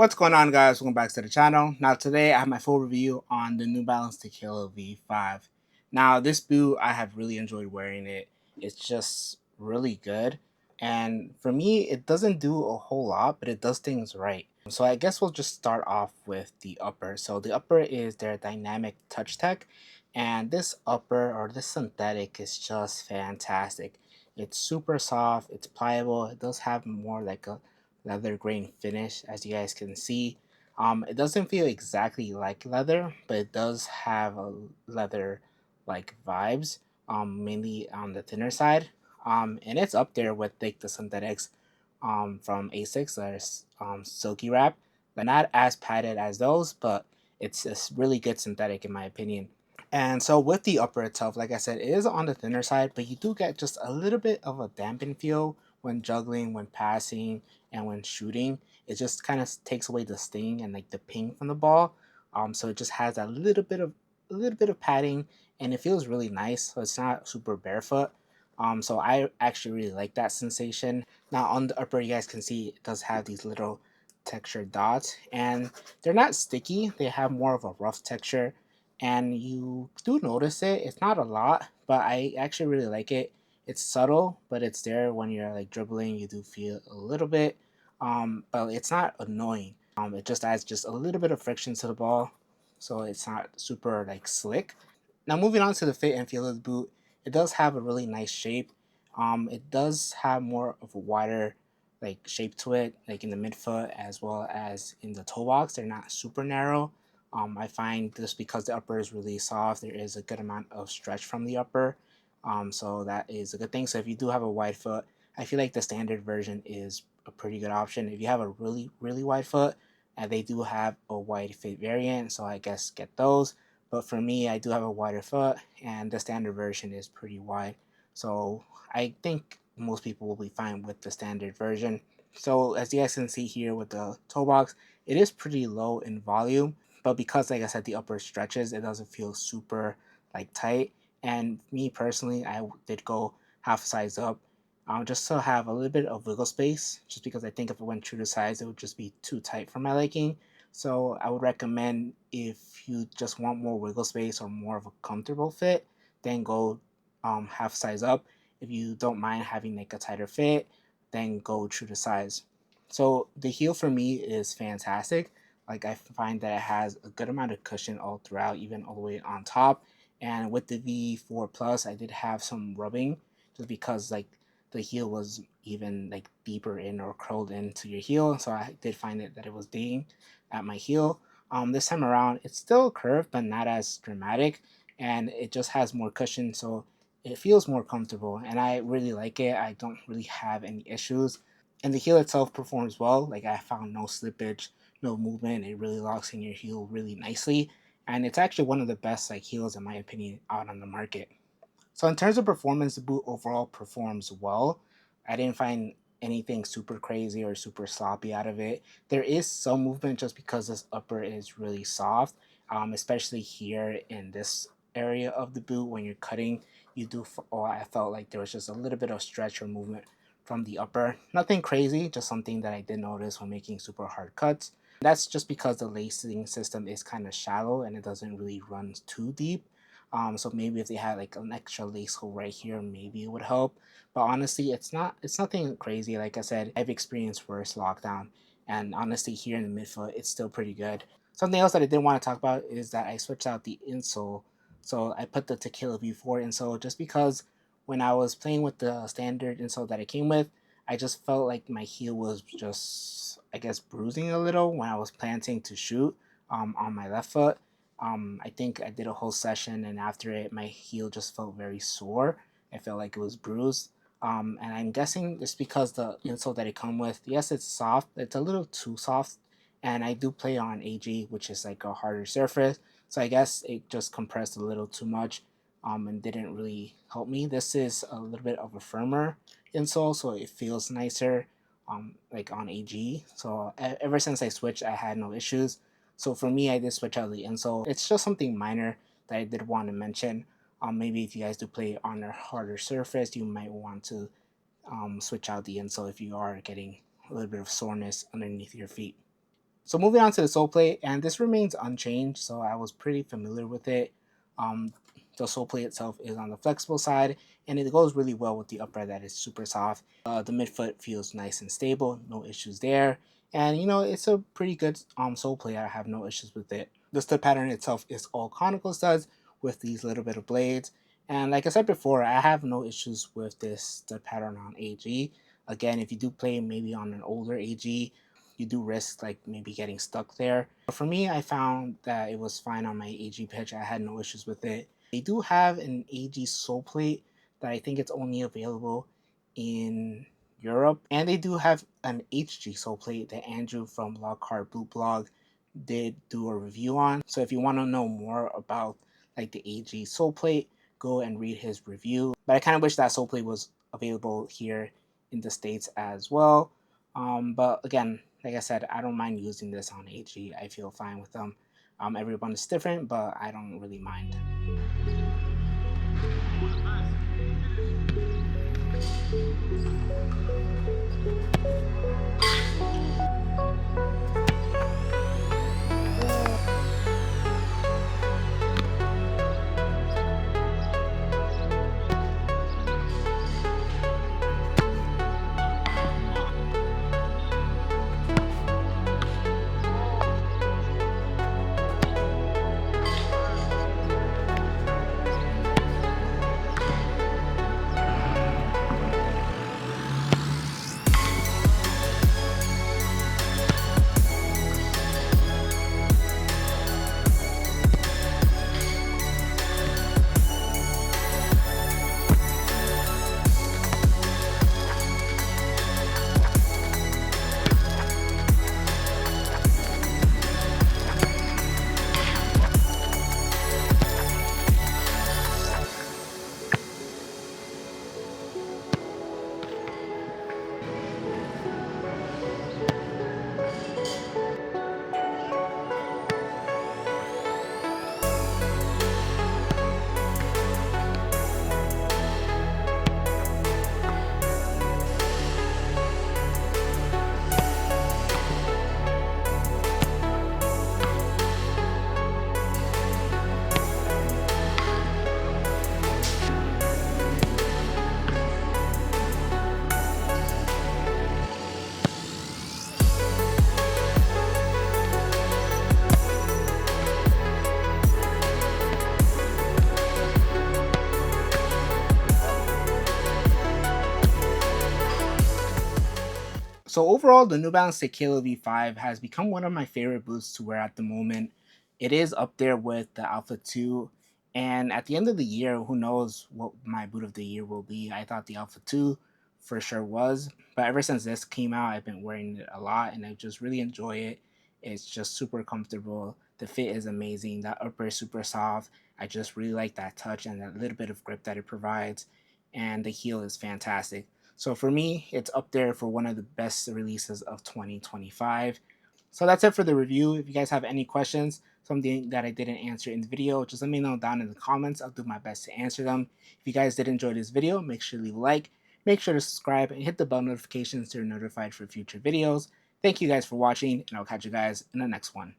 What's going on, guys? Welcome back to the channel. Now today I have my full review on the New Balance Tekela V5. Now this boot, I have really enjoyed wearing it. It's just really good, and for me it doesn't do a whole lot, but it does things right. So I guess we'll just start off with the upper. So the upper is their dynamic touch tech, and this upper or this synthetic is just fantastic. It's super soft, it's pliable, it does have more like a leather grain finish, as you guys can see. It doesn't feel exactly like leather, but it does have a leather like vibes, mainly on the thinner side. And it's up there with like the synthetics from Asics. There's silky wrap, but not as padded as those, but it's a really good synthetic in my opinion. And so with the upper itself, like I said, it is on the thinner side, but you do get just a little bit of a dampened feel when juggling, when passing, and when shooting. It just kind of takes away the sting and like the ping from the ball. So it just has a little bit of padding, and it feels really nice. So it's not super barefoot. So I actually really like that sensation. Now on the upper, you guys can see it does have these little textured dots, and they're not sticky. They have more of a rough texture, and you do notice it. It's not a lot, but I actually really like it. It's subtle, but it's there when you're like dribbling. You do feel a little bit, but it's not annoying. It just adds just a little bit of friction to the ball, so it's not super like slick. Now moving on to the fit and feel of the boot, it does have a really nice shape. It does have more of a wider like shape to it, like in the midfoot as well as in the toe box. They're not super narrow. I find just because the upper is really soft, there is a good amount of stretch from the upper. So that is a good thing. So if you do have a wide foot, I feel like the standard version is a pretty good option. If you have a really, really wide foot, and they do have a wide fit variant, so I guess get those. But for me, I do have a wider foot, and the standard version is pretty wide. So I think most people will be fine with the standard version. So as you guys can see here with the toe box, it is pretty low in volume, but because like I said, the upper stretches, it doesn't feel super like tight. And me personally, I did go half size up, just to have a little bit of wiggle space, just because I think if it went true to size, it would just be too tight for my liking. So I would recommend if you just want more wiggle space or more of a comfortable fit, then go half size up. If you don't mind having like a tighter fit, then go true to size. So the heel for me is fantastic. Like I find that it has a good amount of cushion all throughout, even all the way on top. And with the V4 Plus, I did have some rubbing just because like the heel was even like deeper in or curled into your heel. So I did find it that it was digging at my heel. This time around, it's still curved, but not as dramatic, and it just has more cushion, so it feels more comfortable, and I really like it. I don't really have any issues, and the heel itself performs well. Like I found no slippage, no movement. It really locks in your heel really nicely, and it's actually one of the best like heels in my opinion out on the market. So in terms of performance, the boot overall performs well. I didn't find anything super crazy or super sloppy out of it. There is some movement just because this upper is really soft, especially here in this area of the boot when you're cutting. You do, or I felt like there was just a little bit of stretch or movement from the upper. Nothing crazy, just something that I did notice when making super hard cuts. That's just because the lacing system is kind of shallow and it doesn't really run too deep. So maybe if they had like an extra lace hole right here, maybe it would help. But honestly, it's nothing crazy. Like I said, I've experienced worse lockdown, and honestly, here in the midfoot, it's still pretty good. Something else that I did want to talk about is that I switched out the insole. So I put the Tekela V4 insole just because when I was playing with the standard insole that it came with, I just felt like my heel was just, I guess, bruising a little when I was planting to shoot on my left foot. I think I did a whole session, and after it, my heel just felt very sore. I felt like it was bruised. And I'm guessing it's because the insole that it come with, yes, it's soft. It's a little too soft, and I do play on AG, which is like a harder surface. So I guess it just compressed a little too much, and didn't really help me. This is a little bit of a firmer insole, so it feels nicer, like on AG. So ever since I switched, I had no issues. So for me, I did switch out the insole. It's just something minor that I did want to mention. Maybe if you guys do play on a harder surface, you might want to switch out the insole if you are getting a little bit of soreness underneath your feet. So moving on to the Soleplate, and this remains unchanged, so I was pretty familiar with it. Um, the Soleplate itself is on the flexible side, and it goes really well with the upright that is super soft. The midfoot feels nice and stable, no issues there. And you know, it's a pretty good Soleplate. I have no issues with it. The stud pattern itself is all conical studs with these little bit of blades. And like I said before, I have no issues with this stud pattern on AG. Again, if you do play maybe on an older AG, you do risk like maybe getting stuck there. But for me, I found that it was fine on my AG pitch. I had no issues with it. They do have an AG Soleplate that I think it's only available in Europe, and they do have an HG Soleplate that Andrew from Lockhart Boot Blog did do a review on. So if you want to know more about like the AG Soleplate, go and read his review. But I kind of wish that Soleplate was available here in the States as well. But again, like I said, I don't mind using this on AG. I feel fine with them. Everyone is different, but I don't really mind. So overall, the New Balance Tekela V5 has become one of my favorite boots to wear at the moment. It is up there with the Alpha 2, and at the end of the year, who knows what my boot of the year will be. I thought the Alpha 2 for sure was, but ever since this came out, I've been wearing it a lot, and I just really enjoy it. It's just super comfortable. The fit is amazing. That upper is super soft. I just really like that touch and that little bit of grip that it provides, and the heel is fantastic. So for me, it's up there for one of the best releases of 2025. So that's it for the review. If you guys have any questions, something that I didn't answer in the video, just let me know down in the comments. I'll do my best to answer them. If you guys did enjoy this video, make sure to leave a like, make sure to subscribe, and hit the bell notifications so you're notified for future videos. Thank you guys for watching, and I'll catch you guys in the next one.